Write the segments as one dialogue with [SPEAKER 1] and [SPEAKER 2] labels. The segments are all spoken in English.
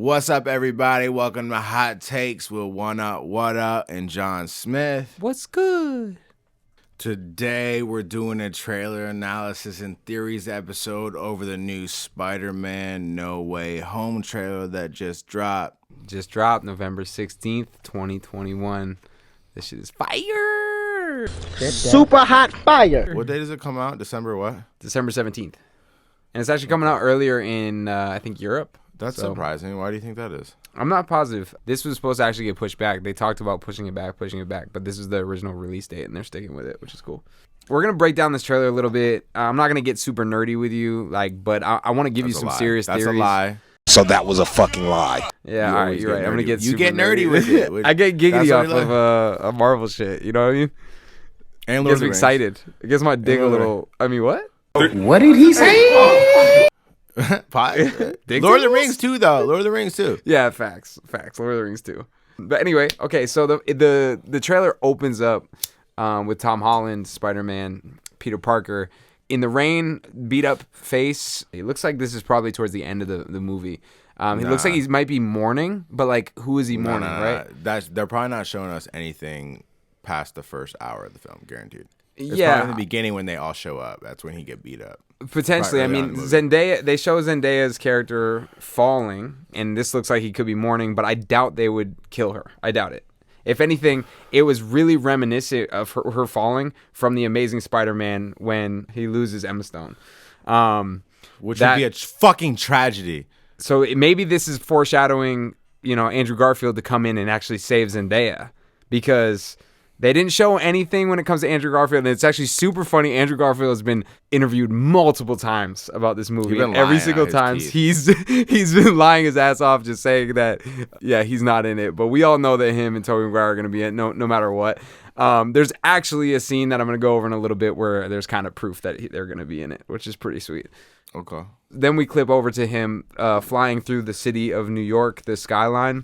[SPEAKER 1] What's up, everybody? Welcome to Hot Takes with One Up, What Up, and John Smith.
[SPEAKER 2] What's good?
[SPEAKER 1] Today, we're doing a trailer analysis and theories episode over the new Spider-Man No Way Home trailer that just dropped.
[SPEAKER 2] November 16th, 2021. This shit is fire!
[SPEAKER 3] Super hot fire!
[SPEAKER 1] What day does it come out? December what?
[SPEAKER 2] December 17th. And it's actually coming out earlier in, I think, Europe.
[SPEAKER 1] That's surprising. Why do you think that is?
[SPEAKER 2] I'm not positive. This was supposed to actually get pushed back. They talked about pushing it back, but this is the original release date, and they're sticking with it, which is cool. We're going to break down this trailer a little bit. I'm not going to get super nerdy with you, but I want to give you some serious theories.
[SPEAKER 1] That's a lie.
[SPEAKER 3] So that was a fucking lie.
[SPEAKER 2] Yeah, all right, you're right. I'm going to get super
[SPEAKER 1] nerdy with it.
[SPEAKER 2] I get giggity off of Marvel shit, you know what I mean?
[SPEAKER 1] And
[SPEAKER 2] Lord of the Rings. Excited. It gets my dig a little. I mean, what?
[SPEAKER 3] What did he say?
[SPEAKER 1] Lord of the Rings too, though. Lord of the Rings too.
[SPEAKER 2] Yeah, facts. Lord of the Rings too. But anyway, okay. So the trailer opens up with Tom Holland, Spider-Man, Peter Parker in the rain, beat up face. It looks like this is probably towards the end of the movie. He looks like he might be mourning, but like, who is he mourning? Right?
[SPEAKER 1] They're probably not showing us anything past the first hour of the film, guaranteed. It's
[SPEAKER 2] yeah,
[SPEAKER 1] probably in the beginning when they all show up. That's when he get beat up.
[SPEAKER 2] Potentially. I mean, Zendaya. They show Zendaya's character falling, and this looks like he could be mourning. But I doubt they would kill her. I doubt it. If anything, it was really reminiscent of her falling from the Amazing Spider-Man when he loses Emma Stone,
[SPEAKER 1] which would be a fucking tragedy.
[SPEAKER 2] So maybe this is foreshadowing, Andrew Garfield to come in and actually save Zendaya, because they didn't show anything when it comes to Andrew Garfield, and it's actually super funny. Andrew Garfield has been interviewed multiple times about this movie. Every single time he's been lying his ass off, just saying that, yeah, he's not in it. But we all know that him and Tobey Maguire are going to be in it no matter what. There's actually a scene that I'm going to go over in a little bit where there's kind of proof that they're going to be in it, which is pretty sweet.
[SPEAKER 1] Okay.
[SPEAKER 2] Then we clip over to him flying through the city of New York, the skyline.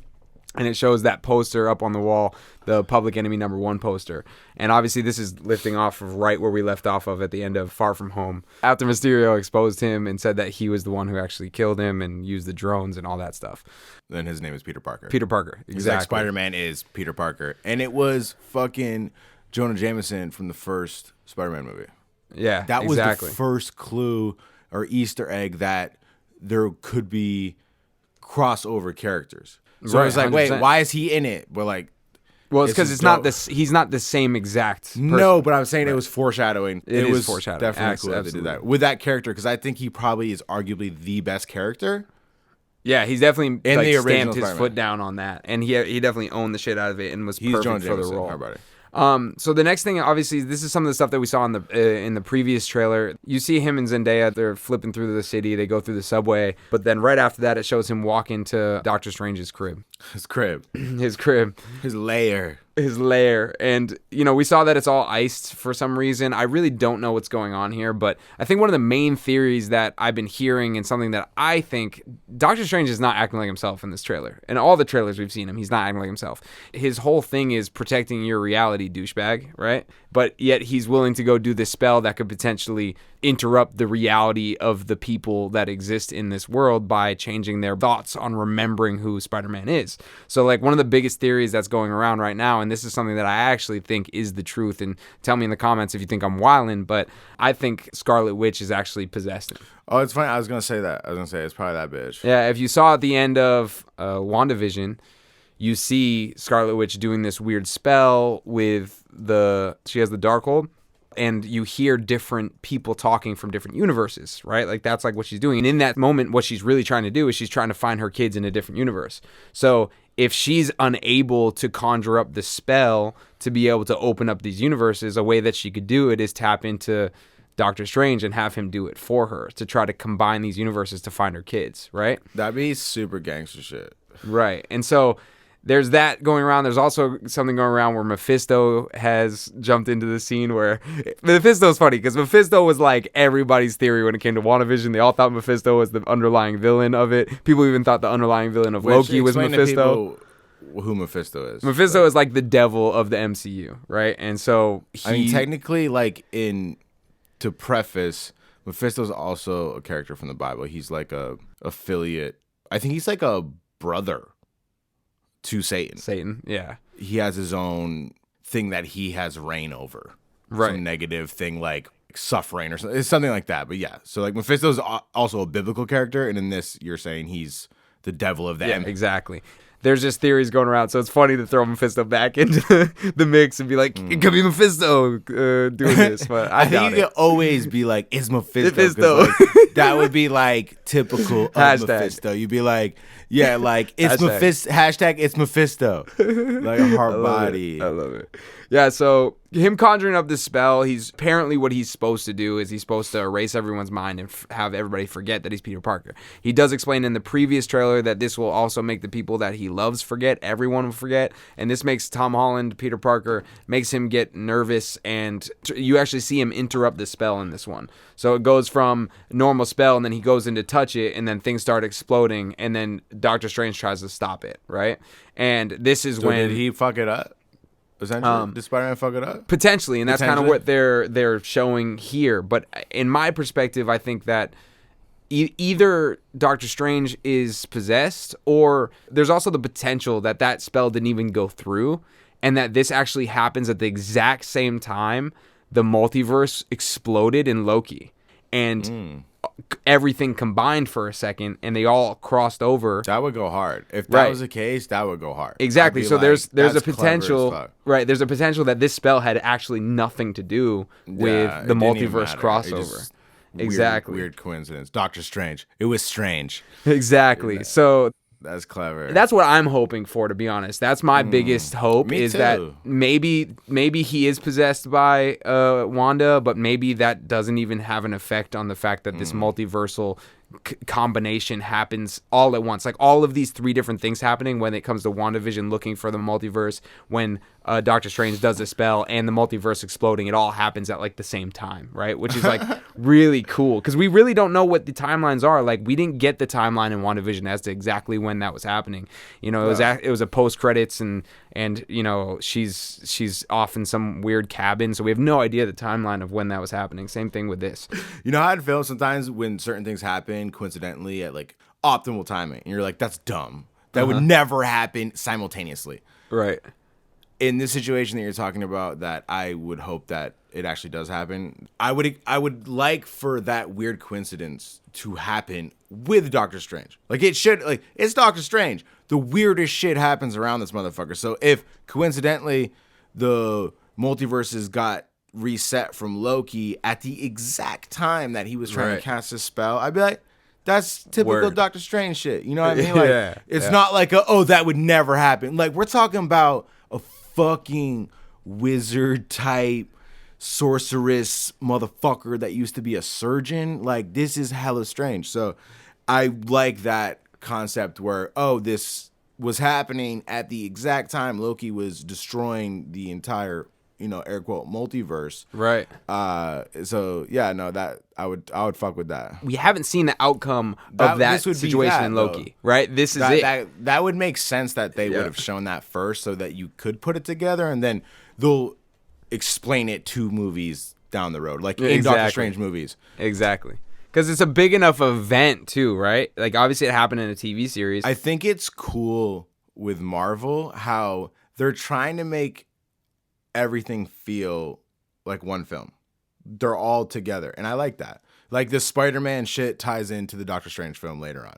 [SPEAKER 2] And it shows that poster up on the wall, the Public Enemy #1 poster. And obviously this is lifting off of right where we left off of at the end of Far From Home. After Mysterio exposed him and said that he was the one who actually killed him and used the drones and all that stuff.
[SPEAKER 1] Then his name is Peter Parker.
[SPEAKER 2] Peter Parker, exactly.
[SPEAKER 1] Spider-Man is Peter Parker. And it was fucking Jonah Jameson from the first Spider-Man movie.
[SPEAKER 2] Yeah,
[SPEAKER 1] that was the first clue or Easter egg that there could be crossover characters. So right, it's like, 100%. Wait, why is he in it? But like,
[SPEAKER 2] well, it's because he's not the same exact person.
[SPEAKER 1] No, but I'm saying it was foreshadowing.
[SPEAKER 2] It was foreshadowing.
[SPEAKER 1] Definitely cool that they did that with that character, because I think he probably is arguably the best character.
[SPEAKER 2] Yeah, he's definitely
[SPEAKER 1] in the original
[SPEAKER 2] stamped his
[SPEAKER 1] Spider-Man.
[SPEAKER 2] Foot down on that, and he definitely owned the shit out of it and was perfect for the role.
[SPEAKER 1] Everybody.
[SPEAKER 2] So the next thing, obviously, this is some of the stuff that we saw in the previous trailer. You see him and Zendaya, they're flipping through the city, they go through the subway, but then right after that, it shows him walk into Doctor Strange's crib.
[SPEAKER 1] His crib.
[SPEAKER 2] His lair. And, we saw that it's all iced for some reason. I really don't know what's going on here, but I think one of the main theories that I've been hearing, and something that I think Doctor Strange is not acting like himself in this trailer. In all the trailers we've seen him, he's not acting like himself. His whole thing is protecting your reality, douchebag, right? But yet he's willing to go do this spell that could potentially interrupt the reality of the people that exist in this world by changing their thoughts on remembering who Spider-Man is. So like one of the biggest theories that's going around right now, and this is something that I actually think is the truth, and tell me in the comments if you think I'm wilding, but I think Scarlet Witch is actually possessed him.
[SPEAKER 1] Oh, it's funny. I was going to say that. I was going to say it's probably that bitch.
[SPEAKER 2] Yeah, if you saw at the end of WandaVision, you see Scarlet Witch doing this weird spell with she has the Darkhold, and you hear different people talking from different universes, right? Like that's like what she's doing. And in that moment, what she's really trying to do is she's trying to find her kids in a different universe. So if she's unable to conjure up the spell to be able to open up these universes, a way that she could do it is tap into Doctor Strange and have him do it for her to try to combine these universes to find her kids, right?
[SPEAKER 1] That'd be super gangster shit.
[SPEAKER 2] Right. And so there's that going around. There's also something going around where Mephisto has jumped into the scene where Mephisto's funny because Mephisto was like everybody's theory when it came to WandaVision. They all thought Mephisto was the underlying villain of it. People even thought the underlying villain of Loki was Mephisto.
[SPEAKER 1] Who Mephisto is.
[SPEAKER 2] Mephisto is like the devil of the MCU, right? And so
[SPEAKER 1] I mean, technically, like to preface, Mephisto's also a character from the Bible. He's like a affiliate. I think he's like a brother to Satan.
[SPEAKER 2] Satan, yeah.
[SPEAKER 1] He has his own thing that he has reign over.
[SPEAKER 2] Right.
[SPEAKER 1] Some negative thing like suffering or something. It's something like that. But yeah, so like Mephisto's also a biblical character, and in this you're saying he's the devil of the
[SPEAKER 2] Yeah, exactly. There's just theories going around, so it's funny to throw Mephisto back into the mix and be like, it could be Mephisto doing this. But I
[SPEAKER 1] think you could always be like, it's Mephisto.
[SPEAKER 2] Mephisto.
[SPEAKER 1] Like, that would be like typical of
[SPEAKER 2] Hashtag.
[SPEAKER 1] Mephisto. You'd be like, yeah, like it's Mephisto. Hashtag it's Mephisto. Like a hard body.
[SPEAKER 2] I love it. Yeah, so him conjuring up this spell, he's apparently what he's supposed to do is he's supposed to erase everyone's mind and have everybody forget that he's Peter Parker. He does explain in the previous trailer that this will also make the people that he loves forget. Everyone will forget. And this makes Tom Holland, Peter Parker, makes him get nervous, and you actually see him interrupt the spell in this one. So it goes from normal spell, and then he goes in to touch it, and then things start exploding, and then Doctor Strange tries to stop it, right? And this is when...
[SPEAKER 1] Did he fuck it up? Essentially, did Spider-Man fuck it up?
[SPEAKER 2] Potentially, and that's kind of what they're showing here. But in my perspective, I think that either Doctor Strange is possessed, or there's also the potential that that spell didn't even go through, and that this actually happens at the exact same time the multiverse exploded in Loki. And everything combined for a second, and they all crossed over.
[SPEAKER 1] That would go hard. If that was the case, that would go hard.
[SPEAKER 2] Exactly. So
[SPEAKER 1] like,
[SPEAKER 2] there's a potential, right? There's a potential that this spell had actually nothing to do with the multiverse crossover. Exactly.
[SPEAKER 1] Weird coincidence. Doctor Strange. It was strange.
[SPEAKER 2] Exactly.
[SPEAKER 1] Yeah.
[SPEAKER 2] So
[SPEAKER 1] that's clever.
[SPEAKER 2] That's what I'm hoping for, to be honest. That's my biggest hope.
[SPEAKER 1] Me
[SPEAKER 2] is
[SPEAKER 1] too.
[SPEAKER 2] that maybe he is possessed by Wanda, but maybe that doesn't even have an effect on the fact that this multiversal combination happens all at once. Like all of these three different things happening when it comes to WandaVision looking for the multiverse, when Doctor Strange does a spell, and the multiverse exploding, it all happens at like the same time, right? Which is like really cool, because we really don't know what the timelines are. Like we didn't get the timeline in WandaVision as to exactly when that was happening. You know, it was a post credits, and you know she's off in some weird cabin, so we have no idea the timeline of when that was happening. Same thing with this.
[SPEAKER 1] You know how I'd feel sometimes when certain things happen coincidentally at like optimal timing, and you're like, that's dumb. That would never happen simultaneously.
[SPEAKER 2] Right.
[SPEAKER 1] In this situation that you're talking about, that I would hope that it actually does happen. I would like for that weird coincidence to happen with Doctor Strange. Like it should, like it's Doctor Strange. The weirdest shit happens around this motherfucker. So if coincidentally the multiverses got reset from Loki at the exact time that he was trying to cast his spell, I'd be like, that's typical Doctor Strange shit. You know what I mean? Like it's not like that would never happen. Like we're talking about a fucking wizard type sorceress motherfucker that used to be a surgeon. Like this is hella strange. So I like that concept where this was happening at the exact time Loki was destroying the entire, you know, air quote multiverse.
[SPEAKER 2] Right.
[SPEAKER 1] So yeah, no, that I would fuck with that.
[SPEAKER 2] We haven't seen the outcome of that situation in Loki, right? This is it.
[SPEAKER 1] That would make sense that they would have shown that first, so that you could put it together, and then they'll explain it 2 movies down the road, like in Doctor Strange movies.
[SPEAKER 2] Exactly. Because it's a big enough event too, right? Like obviously it happened in a TV series.
[SPEAKER 1] I think it's cool with Marvel how they're trying to make everything feel like one film. They're all together, and I like that. Like the Spider-Man shit ties into the Doctor Strange film later on,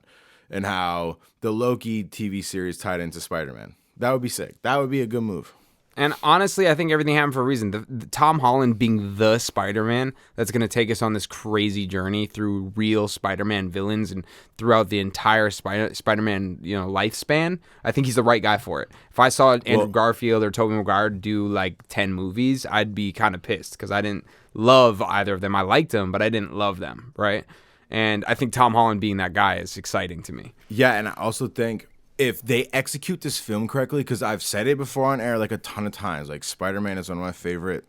[SPEAKER 1] and how the Loki TV series tied into Spider-Man. That would be sick. That would be a good move.
[SPEAKER 2] And honestly, I think everything happened for a reason. The Tom Holland being the Spider-Man that's going to take us on this crazy journey through real Spider-Man villains and throughout the entire Spider-Man, you know, lifespan. I think he's the right guy for it. If I saw Andrew Garfield or Tobey Maguire do like 10 movies, I'd be kind of pissed because I didn't love either of them. I liked them, but I didn't love them, right? And I think Tom Holland being that guy is exciting to me.
[SPEAKER 1] Yeah, and I also think if they execute this film correctly, because I've said it before on air like a ton of times, like Spider-Man is one of my favorite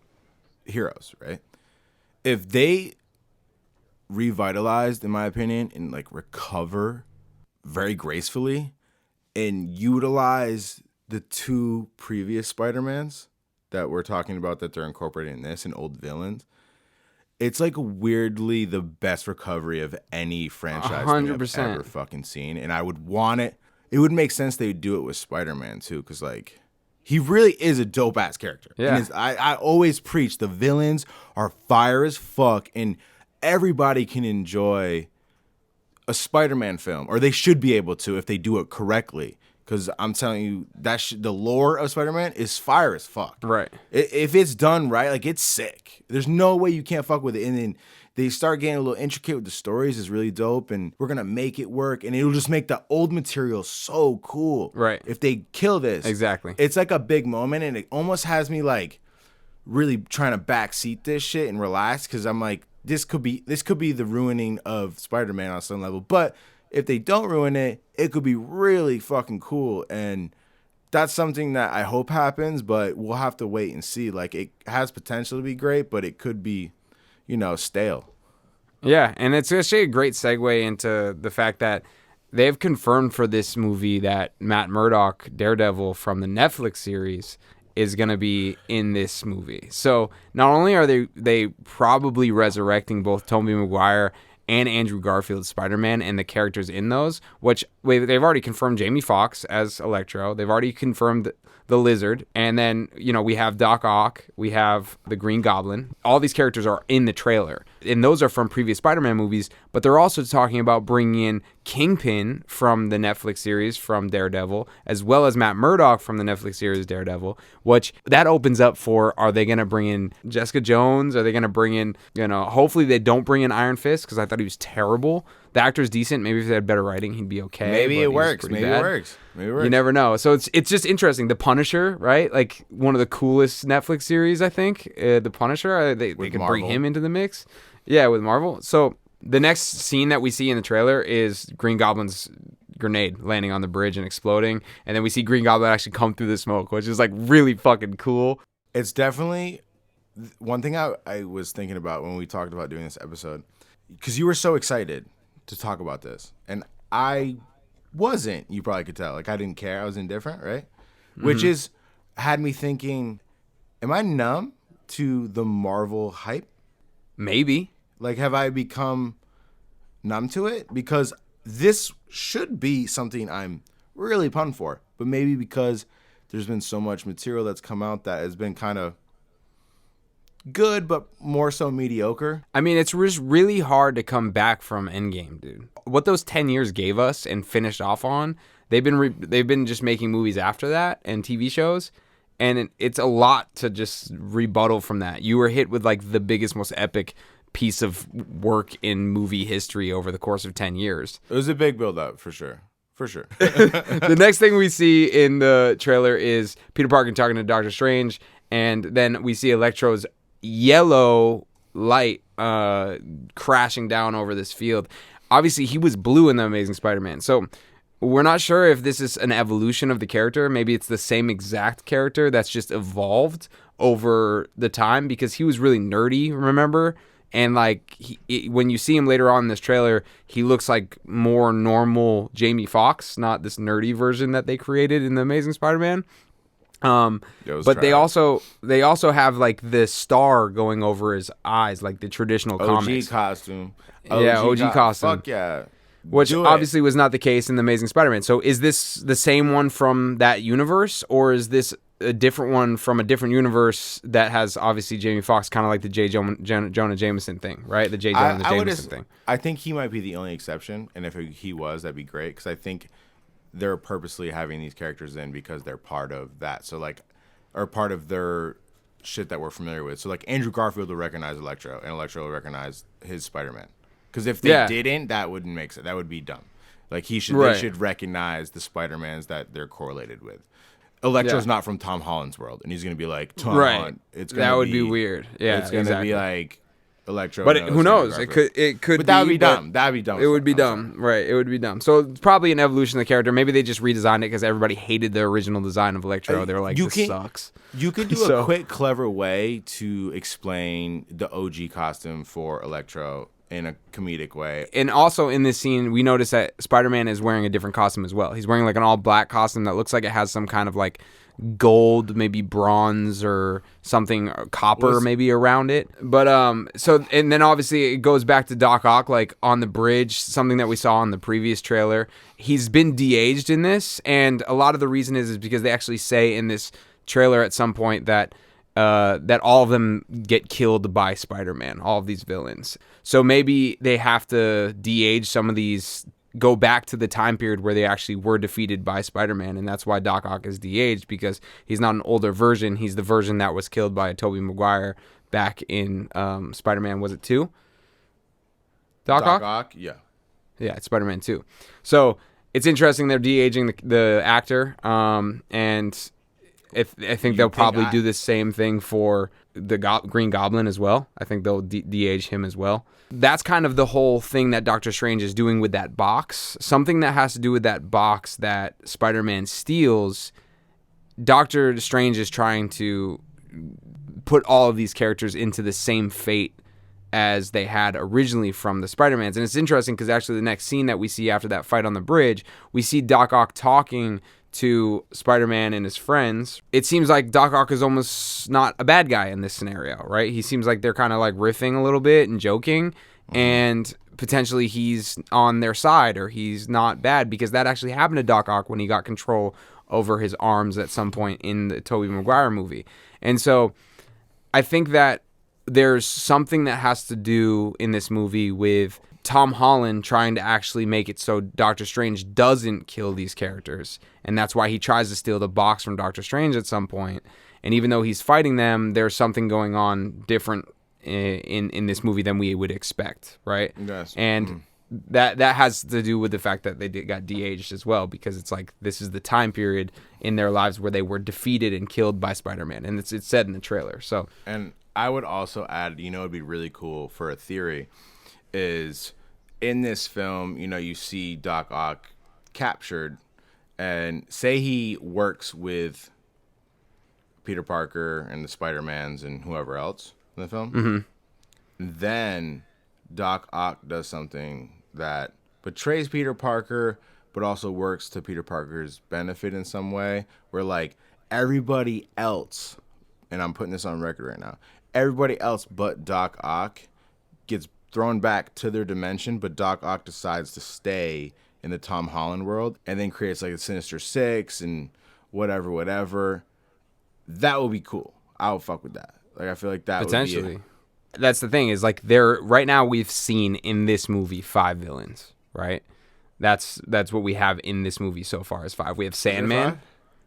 [SPEAKER 1] heroes, right? If they revitalized, in my opinion, and like recover very gracefully and utilize the 2 previous Spider-Mans that we're talking about that they're incorporating in this and old villains, it's like weirdly the best recovery of any franchise
[SPEAKER 2] 100%.
[SPEAKER 1] I've ever fucking seen. And I would want it. it would make sense they would do it with Spider-Man too, because like he really is a dope ass character.
[SPEAKER 2] Yeah.
[SPEAKER 1] And I always preach the villains are fire as fuck, and everybody can enjoy a Spider-Man film, or they should be able to if they do it correctly. Because I'm telling you, the lore of Spider-Man is fire as fuck.
[SPEAKER 2] Right.
[SPEAKER 1] If it's done right, like it's sick. There's no way you can't fuck with it. And then they start getting a little intricate with the stories. Is really dope, and we're gonna make it work. And it'll just make the old material so cool.
[SPEAKER 2] Right.
[SPEAKER 1] If they kill this,
[SPEAKER 2] Exactly.
[SPEAKER 1] it's like a big moment, and it almost has me like really trying to backseat this shit and relax, because I'm like, this could be the ruining of Spider-Man on some level. But if they don't ruin it, it could be really fucking cool. And that's something that I hope happens, but we'll have to wait and see. Like, it has potential to be great, but it could be, stale.
[SPEAKER 2] Yeah, and it's actually a great segue into the fact that they've confirmed for this movie that Matt Murdock, Daredevil from the Netflix series, is going to be in this movie. So not only are they probably resurrecting both Tobey Maguire and Andrew Garfield's Spider-Man and the characters in those, which they've already confirmed Jamie Foxx as Electro. They've already confirmed the Lizard. And then, we have Doc Ock. We have the Green Goblin. All these characters are in the trailer. And those are from previous Spider-Man movies. But they're also talking about bringing in Kingpin from the Netflix series from Daredevil, as well as Matt Murdock from the Netflix series Daredevil, which that opens up for, are they going to bring in Jessica Jones? Are they going to bring in, hopefully they don't bring in Iron Fist, because I thought he was terrible. The actor's decent. Maybe if they had better writing, he'd be okay.
[SPEAKER 1] Maybe it works. Maybe it works.
[SPEAKER 2] You never know. So it's just interesting. The Punisher, right? Like one of the coolest Netflix series, I think. The Punisher, they could bring him into the mix. Yeah, with Marvel. So the next scene that we see in the trailer is Green Goblin's grenade landing on the bridge and exploding. And then we see Green Goblin actually come through the smoke, which is like really fucking cool.
[SPEAKER 1] It's definitely one thing I was thinking about when we talked about doing this episode, because you were so excited to talk about this, and I wasn't. You probably could tell. Like, I didn't care. I was indifferent, right? Mm-hmm. Which had me thinking, am I numb to the Marvel hype?
[SPEAKER 2] Maybe.
[SPEAKER 1] Like, have I become numb to it? Because this should be something I'm really pumped for, but maybe because there's been so much material that's come out that has been kind of good, but more so mediocre.
[SPEAKER 2] I mean, it's just really hard to come back from Endgame, dude. What those 10 years gave us and finished off on, they've been just making movies after that and TV shows, and it's a lot to just rebuttal from that. You were hit with like the biggest, most epic piece of work in movie history over the course of 10 years.
[SPEAKER 1] It was a big build-up, for sure. For sure.
[SPEAKER 2] The next thing we see in the trailer is Peter Parker talking to Doctor Strange, and then we see Electro's yellow light crashing down over this field. Obviously, he was blue in The Amazing Spider-Man, so we're not sure if this is an evolution of the character. Maybe it's the same exact character that's just evolved over the time, because he was really nerdy, remember? And like when you see him later on in this trailer, he looks like more normal Jamie Foxx, not this nerdy version that they created in The Amazing Spider-Man. But they also have like this star going over his eyes, like the traditional comics.
[SPEAKER 1] OG costume.
[SPEAKER 2] OG costume.
[SPEAKER 1] Fuck yeah.
[SPEAKER 2] Which obviously was not the case in The Amazing Spider-Man. So is this the same one from that universe, or is this a different one from a different universe that has obviously Jamie Foxx, kind of like the J. Jonah Jameson thing, right? The J. Jonah Jameson thing.
[SPEAKER 1] I think he might be the only exception, and if he was, that'd be great, because I think they're purposely having these characters in because they're part of that. So like, or part of their shit that we're familiar with. So like Andrew Garfield will recognize Electro, and Electro will recognize his Spider-Man. Because if they didn't, that wouldn't make sense. That would be dumb. Like they should recognize the Spider-Mans that they're correlated with. Electro's not from Tom Holland's world, and he's gonna be like Tom Holland.
[SPEAKER 2] That would be weird. Yeah,
[SPEAKER 1] it's gonna be like Electro.
[SPEAKER 2] But who knows? It could.
[SPEAKER 1] But that would be dumb. That'd be dumb.
[SPEAKER 2] It would be dumb, right? It would be dumb. So it's probably an evolution of the character. Maybe they just redesigned it because everybody hated the original design of Electro. They were like, this sucks.
[SPEAKER 1] You could do a quick, clever way to explain the OG costume for Electro in a comedic way.
[SPEAKER 2] And also in this scene, we notice that Spider-Man is wearing a different costume as well. He's wearing like an all black costume that looks like it has some kind of like gold, maybe bronze or something, copper maybe around it. But so, and then obviously it goes back to Doc Ock, like on the bridge, something that we saw in the previous trailer. He's been de-aged in this, and a lot of the reason is because they actually say in this trailer at some point that that all of them get killed by Spider-Man, all of these villains. So maybe they have to de-age some of these, go back to the time period where they actually were defeated by Spider-Man, and that's why Doc Ock is de-aged, because he's not an older version. He's the version that was killed by Tobey Maguire back in Spider-Man, was it 2? Doc Ock?
[SPEAKER 1] Yeah.
[SPEAKER 2] Yeah, it's Spider-Man 2. So it's interesting they're de-aging the actor, and I think they'll probably do the same thing for the Green Goblin as well. I think they'll de-age him as well. That's kind of the whole thing that Doctor Strange is doing with that box. Something that has to do with that box that Spider-Man steals. Doctor Strange is trying to put all of these characters into the same fate as they had originally from the Spider-Mans. And it's interesting because actually the next scene that we see after that fight on the bridge, we see Doc Ock talking to Spider-Man and his friends. It seems like Doc Ock is almost not a bad guy in this scenario, right? He seems like they're kind of like riffing a little bit and joking, and potentially he's on their side, or he's not bad, because that actually happened to Doc Ock when he got control over his arms at some point in the Tobey Maguire movie. And so I think that there's something that has to do in this movie with Tom Holland trying to actually make it so Doctor Strange doesn't kill these characters. And that's why he tries to steal the box from Doctor Strange at some point. And even though he's fighting them, there's something going on different in this movie than we would expect, right?
[SPEAKER 1] Yes.
[SPEAKER 2] And that has to do with the fact that they got de-aged as well, because it's like this is the time period in their lives where they were defeated and killed by Spider-Man. And it's said in the trailer. So,
[SPEAKER 1] and I would also add, it'd be really cool for a theory is in this film, you see Doc Ock captured, and say he works with Peter Parker and the Spider-Mans and whoever else in the film.
[SPEAKER 2] Mm-hmm.
[SPEAKER 1] Then Doc Ock does something that betrays Peter Parker, but also works to Peter Parker's benefit in some way, where like everybody else, and I'm putting this on record right now, everybody else but Doc Ock gets thrown back to their dimension, but Doc Ock decides to stay in the Tom Holland world and then creates like a Sinister Six and whatever. That would be cool. I would fuck with that. Like, I feel like that
[SPEAKER 2] potentially
[SPEAKER 1] would be
[SPEAKER 2] that's the thing, is like right now we've seen in this movie 5 villains, right? That's what we have in this movie so far is 5. We have Sandman.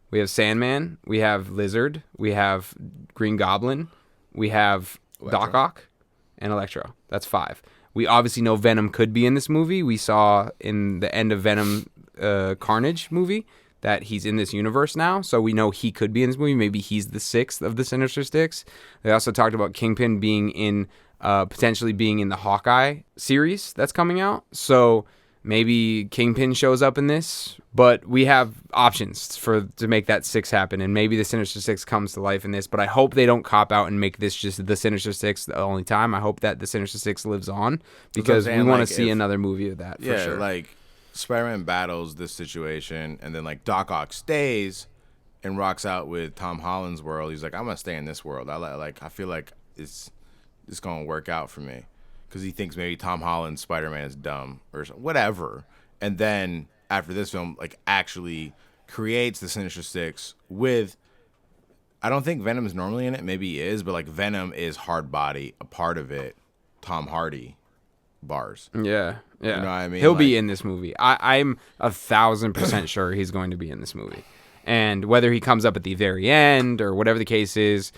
[SPEAKER 2] We have Sandman. We have Lizard. We have Green Goblin. We have Doc Ock and Electro. That's 5. We obviously know Venom could be in this movie. We saw in the end of Venom Carnage movie that he's in this universe now, so we know he could be in this movie. Maybe he's the 6th of the Sinister Six. They also talked about Kingpin being in, potentially being in the Hawkeye series that's coming out. So maybe Kingpin shows up in this, but we have options to make that 6 happen, and maybe the Sinister Six comes to life in this, but I hope they don't cop out and make this just the Sinister Six the only time. I hope that the Sinister Six lives on, because we want to see another movie of that, for sure.
[SPEAKER 1] Like Spider-Man battles this situation, and then like Doc Ock stays and rocks out with Tom Holland's world. He's like, I'm gonna stay in this world. I feel like it's gonna work out for me, because he thinks maybe Tom Holland's Spider-Man is dumb or whatever. And then after this film, like actually creates the Sinister Six with, I don't think Venom is normally in it. Maybe he is, but like Venom is Hard Body, a part of it. Tom Hardy bars.
[SPEAKER 2] Yeah.
[SPEAKER 1] You know what I mean?
[SPEAKER 2] He'll be in this movie. I'm 1,000% sure he's going to be in this movie. And whether he comes up at the very end or whatever the case is,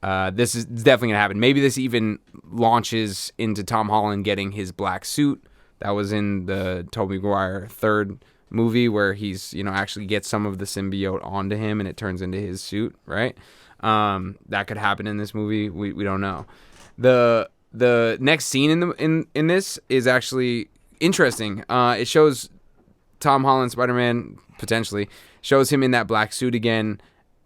[SPEAKER 2] this is definitely going to happen. Maybe this even launches into Tom Holland getting his black suit that was in the Tobey Maguire 3rd movie, where he's, actually gets some of the symbiote onto him and it turns into his suit, right? That could happen in this movie. We don't know. The next scene in this is actually interesting. It shows Tom Holland, Spider-Man, potentially, shows him in that black suit again,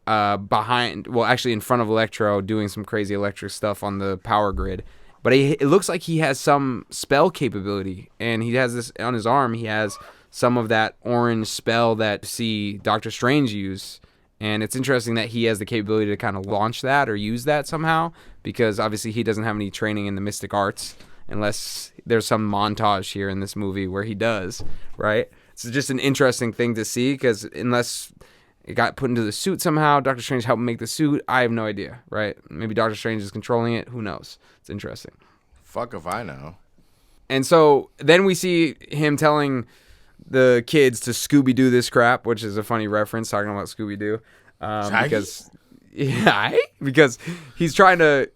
[SPEAKER 2] actually in front of Electro, doing some crazy electric stuff on the power grid. But it looks like he has some spell capability, and he has this on his arm. He has some of that orange spell that see Doctor Strange use, And it's interesting that he has the capability to kind of launch that or use that somehow, because obviously he doesn't have any training in the mystic arts, unless there's some montage here in this movie where he does, right? It's just an interesting thing to see, because unless it got put into the suit somehow, Doctor Strange helped make the suit, I have no idea, right? Maybe Doctor Strange is controlling it. Who knows? It's interesting.
[SPEAKER 1] Fuck if I know.
[SPEAKER 2] And so then we see him telling the kids to Scooby-Doo this crap, which is a funny reference, talking about Scooby-Doo. Because he's trying to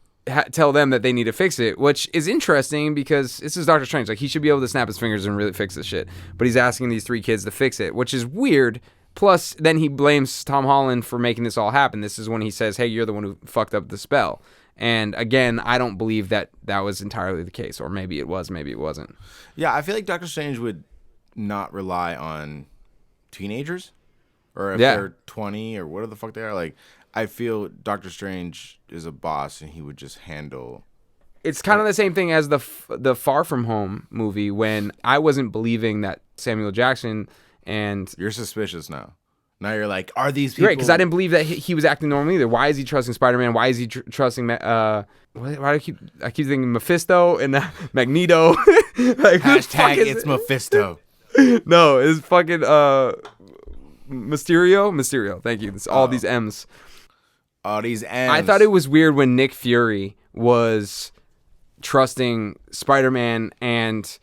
[SPEAKER 2] tell them that they need to fix it, which is interesting because this is Doctor Strange. Like, he should be able to snap his fingers and really fix this shit. But he's asking these 3 kids to fix it, which is weird. Plus, then he blames Tom Holland for making this all happen. This is when he says, hey, you're the one who fucked up the spell. And again, I don't believe that was entirely the case. Or maybe it was, maybe it wasn't.
[SPEAKER 1] Yeah, I feel like Doctor Strange would not rely on teenagers. Or if they're 20 or whatever the fuck they are. Like, I feel Doctor Strange is a boss and he would just handle...
[SPEAKER 2] It's kind of the same thing as the Far From Home movie, when I wasn't believing that Samuel Jackson and...
[SPEAKER 1] You're suspicious now. Now you're like, are these people...
[SPEAKER 2] Right, because I didn't believe that he was acting normally either. Why is he trusting Spider-Man? Why is he trusting... why do I keep thinking Mephisto and Magneto? Like,
[SPEAKER 1] hashtag it's Mephisto.
[SPEAKER 2] No, it's fucking Mysterio. Thank you. It's all these M's.
[SPEAKER 1] All these M's.
[SPEAKER 2] I thought it was weird when Nick Fury was trusting Spider-Man and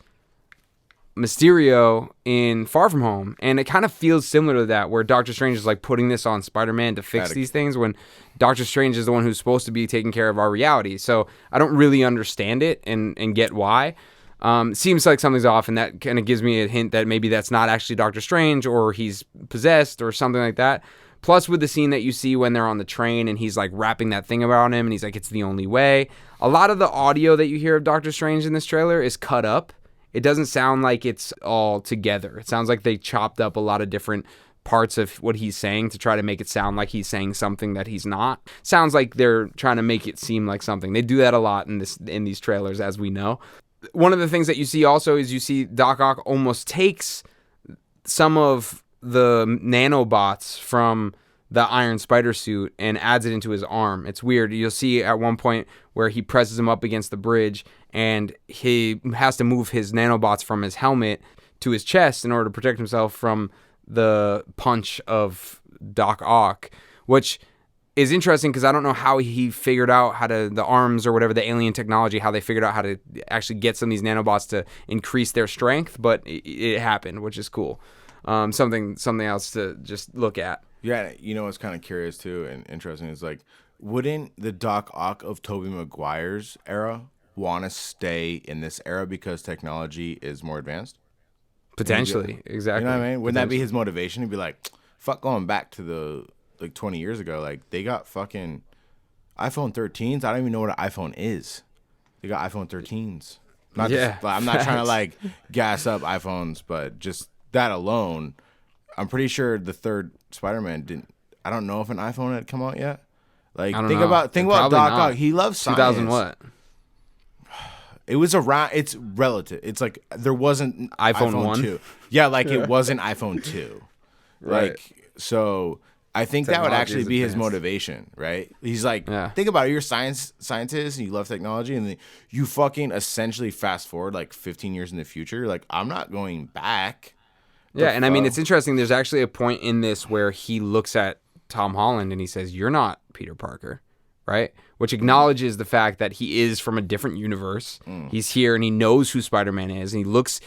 [SPEAKER 2] Mysterio in Far From Home, and it kind of feels similar to that, where Doctor Strange is like putting this on Spider-Man to fix these things, when Doctor Strange is the one who's supposed to be taking care of our reality. So I don't really understand it and get why. Seems like something's off, and that kind of gives me a hint that maybe that's not actually Doctor Strange, or he's possessed or something like that. Plus, with the scene that you see when they're on the train and he's like rapping that thing around him and he's like, it's the only way. A lot of the audio that you hear of Doctor Strange in this trailer is cut up. It doesn't sound like it's all together. It sounds like they chopped up a lot of different parts of what he's saying to try to make it sound like he's saying something that he's not. Sounds like they're trying to make it seem like something. They do that a lot in these trailers, as we know. One of the things that you see also is you see Doc Ock almost takes some of the nanobots from the Iron Spider suit and adds it into his arm. It's weird. You'll see at one point where he presses him up against the bridge and he has to move his nanobots from his helmet to his chest in order to protect himself from the punch of Doc Ock, which is interesting because I don't know how he figured out how to, the arms or whatever, the alien technology, how they figured out how to actually get some of these nanobots to increase their strength, but it happened, which is cool. Something else to just look at.
[SPEAKER 1] Yeah, you know what's kind of curious too and interesting is, like, wouldn't the Doc Ock of Tobey Maguire's era want to stay in this era because technology is more advanced?
[SPEAKER 2] Potentially, exactly.
[SPEAKER 1] You know what I mean? Wouldn't that be his motivation? He'd be like, fuck going back to the, like, 20 years ago. Like, they got fucking iPhone 13s. I don't even know what an iPhone is. They got iPhone 13s. I'm not trying to, like, gas up iPhones, but just that alone, I'm pretty sure the third Spider-Man didn't. I don't know if an iPhone had come out yet. Like, think about Doc Ock. He loves science.
[SPEAKER 2] 2000 what?
[SPEAKER 1] It was around. It's relative. It's like there wasn't
[SPEAKER 2] iPhone 1?
[SPEAKER 1] 2. Yeah, like it wasn't iPhone 2.
[SPEAKER 2] Right.
[SPEAKER 1] Like, so I think that would actually be his motivation, right? He's like, think about it. You're a scientist and you love technology, and then you fucking essentially fast forward like 15 years in the future. You're like, I'm not going back.
[SPEAKER 2] Yeah, and I mean, it's interesting. There's actually a point in this where he looks at Tom Holland and he says, you're not Peter Parker, right? Which acknowledges the fact that he is from a different universe. He's here and he knows who Spider-Man is, and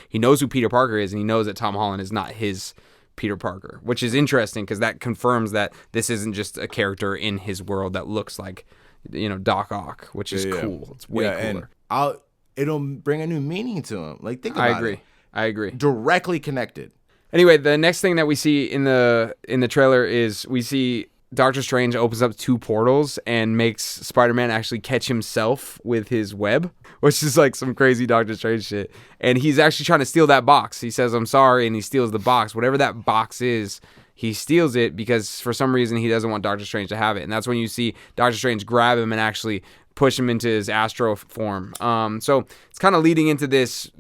[SPEAKER 2] he knows who Peter Parker is, and he knows that Tom Holland is not his Peter Parker, which is interesting because that confirms that this isn't just a character in his world that looks like, you know, Doc Ock, which is cool. It's way cooler.
[SPEAKER 1] And it'll bring a new meaning to him. Like, think about it.
[SPEAKER 2] I agree.
[SPEAKER 1] Directly connected.
[SPEAKER 2] Anyway, the next thing that we see in the trailer is we see Doctor Strange opens up 2 portals and makes Spider-Man actually catch himself with his web, which is like some crazy Doctor Strange shit. And he's actually trying to steal that box. He says, I'm sorry, and he steals the box. Whatever that box is, he steals it because for some reason he doesn't want Doctor Strange to have it. And that's when you see Doctor Strange grab him and actually push him into his astro form. So it's kind of leading into this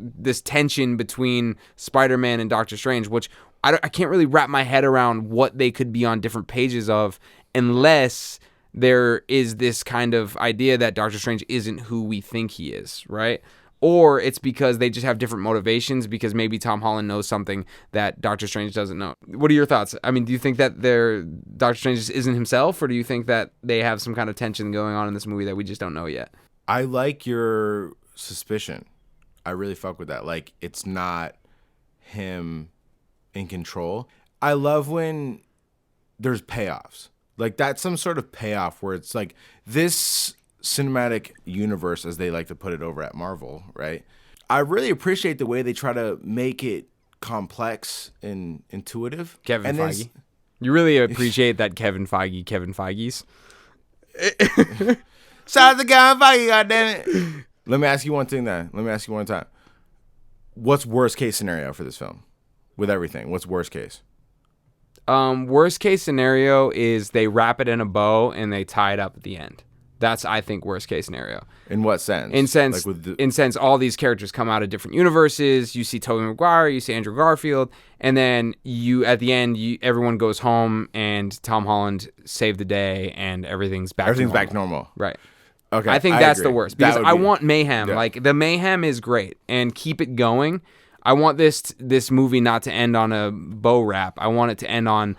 [SPEAKER 2] tension between Spider-Man and Doctor Strange, which I can't really wrap my head around what they could be on different pages of unless there is this kind of idea that Doctor Strange isn't who we think he is, right? Or it's because they just have different motivations because maybe Tom Holland knows something that Doctor Strange doesn't know. What are your thoughts? I mean, do you think that Doctor Strange just isn't himself, or do you think that they have some kind of tension going on in this movie that we just don't know yet?
[SPEAKER 1] I like your suspicion. I really fuck with that. Like, it's not him in control. I love when there's payoffs. Like, that's some sort of payoff where it's like this cinematic universe, as they like to put it over at Marvel, right? I really appreciate the way they try to make it complex and intuitive.
[SPEAKER 2] Kevin Feige. You really appreciate that Kevin Feige's.
[SPEAKER 1] Shout out to Kevin Feige, goddammit. Let me ask you one thing then. Let me ask you one time. What's worst case scenario for this film? With everything, what's worst case?
[SPEAKER 2] Worst case scenario is they wrap it in a bow and they tie it up at the end. That's, I think, worst case scenario.
[SPEAKER 1] In what sense?
[SPEAKER 2] In sense, all these characters come out of different universes. You see Tobey Maguire, you see Andrew Garfield, and then at the end, everyone goes home, and Tom Holland saved the day, and everything's back.
[SPEAKER 1] Everything's back normal.
[SPEAKER 2] Right.
[SPEAKER 1] Okay.
[SPEAKER 2] I think that's the worst because I want mayhem.
[SPEAKER 1] Yeah.
[SPEAKER 2] Like, the mayhem is great, and keep it going. I want this movie not to end on a bow wrap. I want it to end on,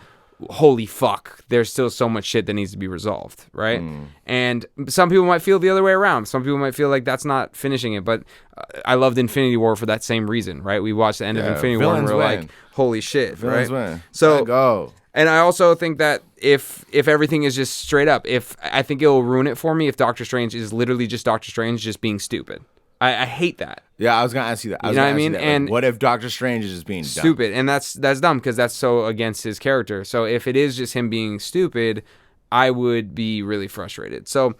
[SPEAKER 2] holy fuck, there's still so much shit that needs to be resolved, right? And some people might feel the other way around. Some people might feel like that's not finishing it, but I loved Infinity War for that same reason, right? We watched the end of Infinity War and we're like, holy shit,
[SPEAKER 1] Villains
[SPEAKER 2] right?
[SPEAKER 1] win.
[SPEAKER 2] So
[SPEAKER 1] go.
[SPEAKER 2] And I also think that if everything is just straight up, I think it will ruin it for me if Doctor Strange is literally just Doctor Strange just being stupid. I hate that.
[SPEAKER 1] Yeah, I was gonna ask you that.
[SPEAKER 2] You know what I mean?
[SPEAKER 1] And like, what if Doctor Strange is just being
[SPEAKER 2] stupid?
[SPEAKER 1] dumb?
[SPEAKER 2] And that's dumb because that's so against his character. So if it is just him being stupid, I would be really frustrated. So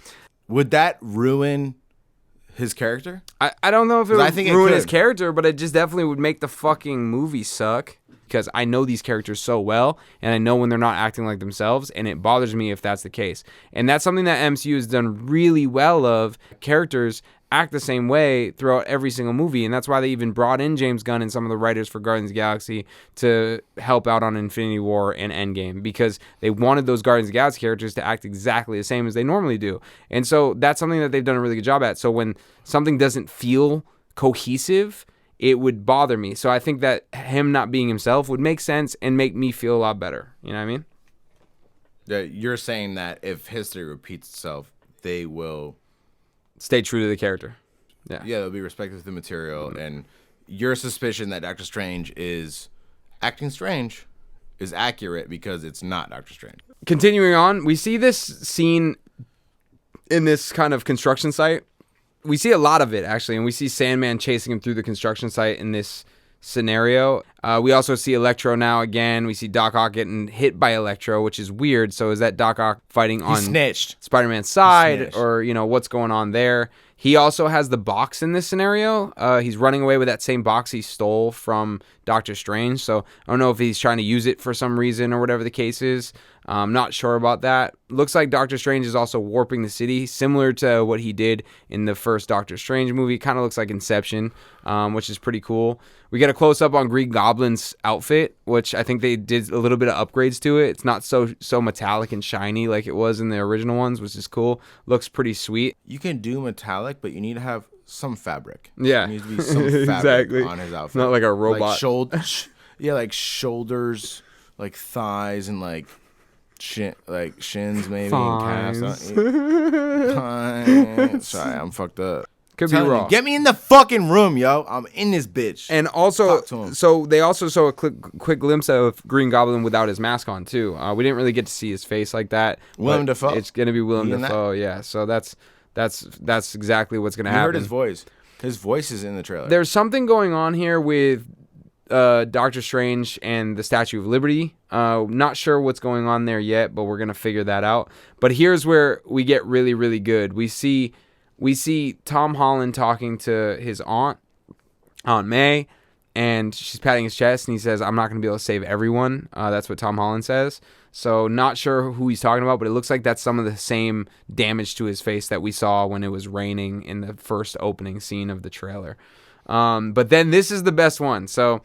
[SPEAKER 1] would that ruin his character?
[SPEAKER 2] I don't know if it would ruin his
[SPEAKER 1] could.
[SPEAKER 2] character, but it just definitely would make the fucking movie suck because I know these characters so well, and I know when they're not acting like themselves, and it bothers me if that's the case. And that's something that MCU has done really well of. Characters act the same way throughout every single movie, and that's why they even brought in James Gunn and some of the writers for Guardians of the Galaxy to help out on Infinity War and Endgame, because they wanted those Guardians of the Galaxy characters to act exactly the same as they normally do. And so that's something that they've done a really good job at. So when something doesn't feel cohesive, it would bother me. So I think that him not being himself would make sense and make me feel a lot better. You know what I mean?
[SPEAKER 1] Yeah, you're saying that if history repeats itself, they will
[SPEAKER 2] stay true to the character. Yeah,
[SPEAKER 1] they'll be respectful of the material. And your suspicion that Doctor Strange is acting strange is accurate because it's not Doctor Strange.
[SPEAKER 2] Continuing on, we see this scene in this kind of construction site. We see a lot of it, actually, and we see Sandman chasing him through the construction site in this scenario. We also see Electro now again. We see Doc Ock getting hit by Electro, which is weird. So is that Doc Ock fighting on Spider-Man's side, or what's going on there? He also has the box in this scenario. He's running away with that same box he stole from Doctor Strange. So I don't know if he's trying to use it for some reason or whatever the case is. I'm not sure about that. Looks like Doctor Strange is also warping the city, similar to what he did in the first Doctor Strange movie. Kind of looks like Inception, which is pretty cool. We get a close-up on Green Goblin's outfit, which I think they did a little bit of upgrades to it. It's not so metallic and shiny like it was in the original ones, which is cool. Looks pretty sweet.
[SPEAKER 1] You can do metallic, but you need to have some fabric.
[SPEAKER 2] Yeah.
[SPEAKER 1] There needs to be some fabric
[SPEAKER 2] exactly.
[SPEAKER 1] on his outfit.
[SPEAKER 2] Not like a robot.
[SPEAKER 1] Like shoulders, like thighs, and like shins maybe.
[SPEAKER 2] Fines.
[SPEAKER 1] And calves. Sorry, I'm fucked up.
[SPEAKER 2] Could be wrong.
[SPEAKER 1] Get me in the fucking room, yo. I'm in this bitch.
[SPEAKER 2] And also, so they also show a quick glimpse of Green Goblin without his mask on too. We didn't really get to see his face like that.
[SPEAKER 1] Willem Dafoe.
[SPEAKER 2] It's gonna be Willem Dafoe, yeah. So that's exactly what's gonna happen.
[SPEAKER 1] You heard his voice. His voice is in the trailer.
[SPEAKER 2] There's something going on here with Doctor Strange and the Statue of Liberty. Not sure what's going on there yet, but we're gonna figure that out. But here's where we get really, really good. We see Tom Holland talking to his Aunt May, and she's patting his chest, and he says, "I'm not going to be able to save everyone." That's what Tom Holland says. So not sure who he's talking about, but it looks like that's some of the same damage to his face that we saw when it was raining in the first opening scene of the trailer. But then this is the best one. So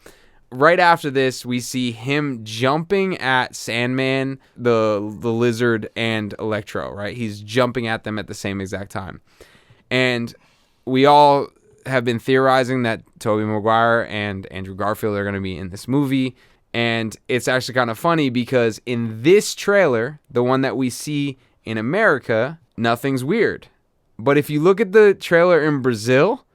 [SPEAKER 2] right after this, we see him jumping at Sandman, the Lizard, and Electro, right? He's jumping at them at the same exact time. And we all have been theorizing that Tobey Maguire and Andrew Garfield are going to be in this movie. And it's actually kind of funny because in this trailer, the one that we see in America, nothing's weird. But if you look at the trailer in Brazil,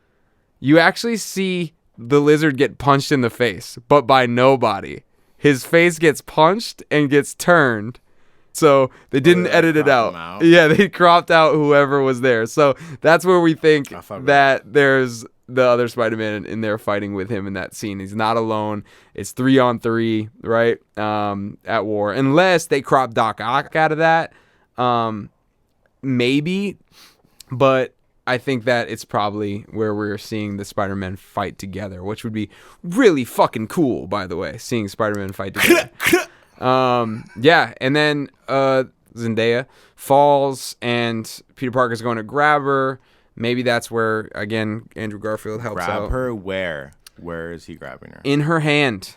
[SPEAKER 2] you actually see the Lizard get punched in the face, but by nobody. His face gets punched and gets turned. So they didn't edit it out. Yeah, they cropped out whoever was there. So that's where we think that there's the other Spider-Man in there fighting with him in that scene. He's not alone. It's 3-on-3, right? At war. Unless they crop Doc Ock out of that. Maybe. But I think that it's probably where we're seeing the Spider-Man fight together, which would be really fucking cool, by the way, seeing Spider-Man fight together. Yeah, and then Zendaya falls, and Peter Parker's going to grab her. Maybe that's where, again, Andrew Garfield helps out.
[SPEAKER 1] Grab her where? Where is he grabbing her?
[SPEAKER 2] In her hand.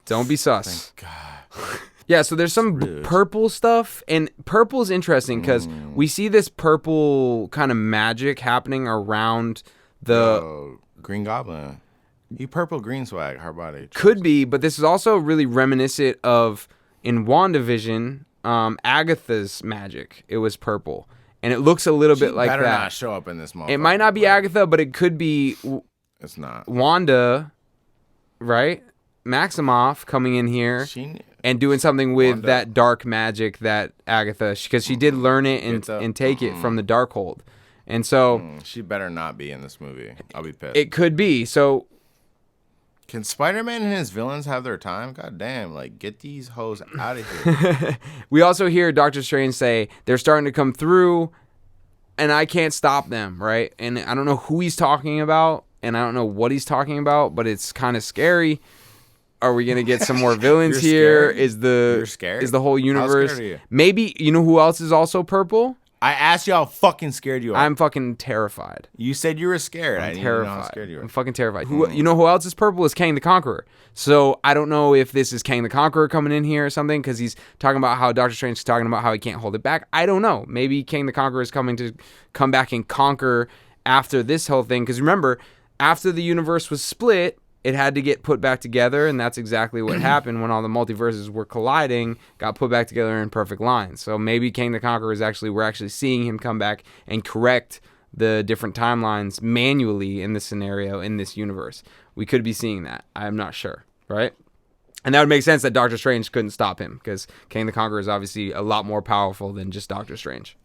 [SPEAKER 2] Don't be sus.
[SPEAKER 1] Thank God.
[SPEAKER 2] Yeah, so there's some purple stuff, and purple is interesting because we see this purple kind of magic happening around the
[SPEAKER 1] Green Goblin. He purple green swag, her body.
[SPEAKER 2] Could be, but this is also really reminiscent of in WandaVision, Agatha's magic. It was purple, and it looks a little bit like that.
[SPEAKER 1] Better not show up in this moment.
[SPEAKER 2] It might not be Agatha, but it could be.
[SPEAKER 1] It's not
[SPEAKER 2] Wanda, right? Maximoff coming in here and doing something with that dark magic that Agatha, because she did learn it and take it from the Darkhold. And so
[SPEAKER 1] she better not be in this movie. I'll be pissed.
[SPEAKER 2] It could be. So
[SPEAKER 1] can Spider-Man and his villains have their time? God damn, like get these hoes out of here.
[SPEAKER 2] We also hear Doctor Strange say they're starting to come through and I can't stop them, right? And I don't know who he's talking about and I don't know what he's talking about, but it's kind of scary. Are we gonna get some more villains here?
[SPEAKER 1] You're scared?
[SPEAKER 2] Is the whole universe?
[SPEAKER 1] How scared are you?
[SPEAKER 2] Maybe you know who else is also purple?
[SPEAKER 1] I asked you how fucking scared you are.
[SPEAKER 2] I'm fucking terrified.
[SPEAKER 1] You said you were scared.
[SPEAKER 2] I'm
[SPEAKER 1] I didn't
[SPEAKER 2] terrified.
[SPEAKER 1] know how scared you were.
[SPEAKER 2] I'm fucking terrified. You know who else is purple? Is Kang the Conqueror. So I don't know if this is Kang the Conqueror coming in here or something because he's talking about how Doctor Strange is talking about how he can't hold it back. I don't know. Maybe Kang the Conqueror is coming to come back and conquer after this whole thing. Because remember, after the universe was split, it had to get put back together, and that's exactly what happened when all the multiverses were colliding, got put back together in perfect lines. So maybe Kang the Conqueror we're actually seeing him come back and correct the different timelines manually in this scenario, in this universe. We could be seeing that. I'm not sure, right? And that would make sense that Doctor Strange couldn't stop him, because Kang the Conqueror is obviously a lot more powerful than just Doctor Strange.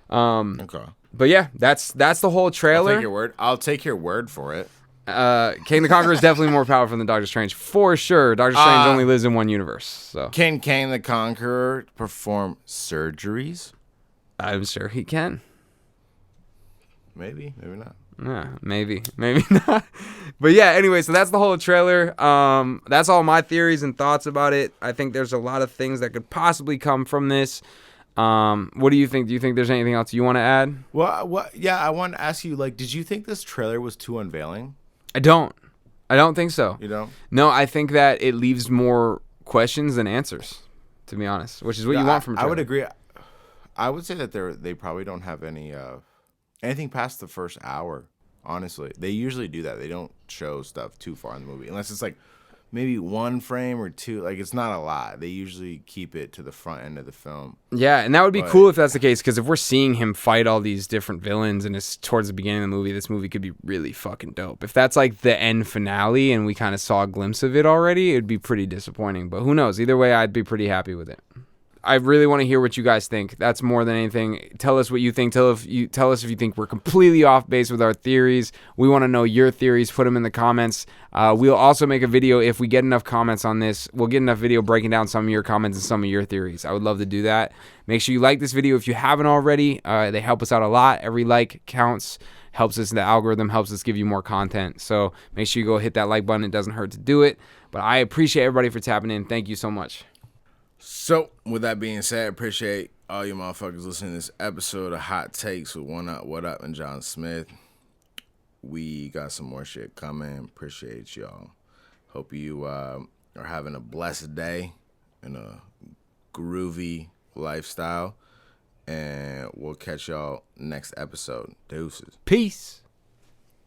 [SPEAKER 1] Okay.
[SPEAKER 2] But yeah, that's the whole trailer.
[SPEAKER 1] I'll take your word for it.
[SPEAKER 2] Kang the Conqueror is definitely more powerful than Doctor Strange, for sure. Doctor Strange only lives in one universe. So
[SPEAKER 1] can Kang the Conqueror perform surgeries?
[SPEAKER 2] I'm sure he can.
[SPEAKER 1] Maybe not.
[SPEAKER 2] Yeah, maybe not. But yeah, anyway, so that's the whole trailer. That's all my theories and thoughts about it. I think there's a lot of things that could possibly come from this. What do you think? Do you think there's anything else you want to add?
[SPEAKER 1] Well, yeah, I wanted to ask you, like, did you think this trailer was too unveiling?
[SPEAKER 2] I don't think so.
[SPEAKER 1] You don't?
[SPEAKER 2] No, I think that it leaves more questions than answers, to be honest, which is what you want from a trailer.
[SPEAKER 1] I would agree. I would say that they probably don't have anything past the first hour, honestly. They usually do that. They don't show stuff too far in the movie, unless it's like maybe one frame or two. Like, it's not a lot. They usually keep it to the front end of the film.
[SPEAKER 2] Yeah, and that would be cool if that's the case, because if we're seeing him fight all these different villains and it's towards the beginning of the movie, this movie could be really fucking dope. If that's like the end finale and we kind of saw a glimpse of it already, it would be pretty disappointing. But who knows? Either way, I'd be pretty happy with it. I really want to hear what you guys think. That's more than anything. Tell us what you think. Tell us if you think we're completely off base with our theories. We want to know your theories. Put them in the comments. We'll also make a video if we get enough comments on this. We'll get enough video breaking down some of your comments and some of your theories. I would love to do that. Make sure you like this video if you haven't already. They help us out a lot. Every like counts. Helps us in the algorithm. Helps us give you more content. So make sure you go hit that like button. It doesn't hurt to do it. But I appreciate everybody for tapping in. Thank you so much.
[SPEAKER 1] So, with that being said, I appreciate all you motherfuckers listening to this episode of Hot Takes with One Up, What Up, and John Smith. We got some more shit coming. Appreciate y'all. Hope you are having a blessed day and a groovy lifestyle. And we'll catch y'all next episode. Deuces.
[SPEAKER 2] Peace.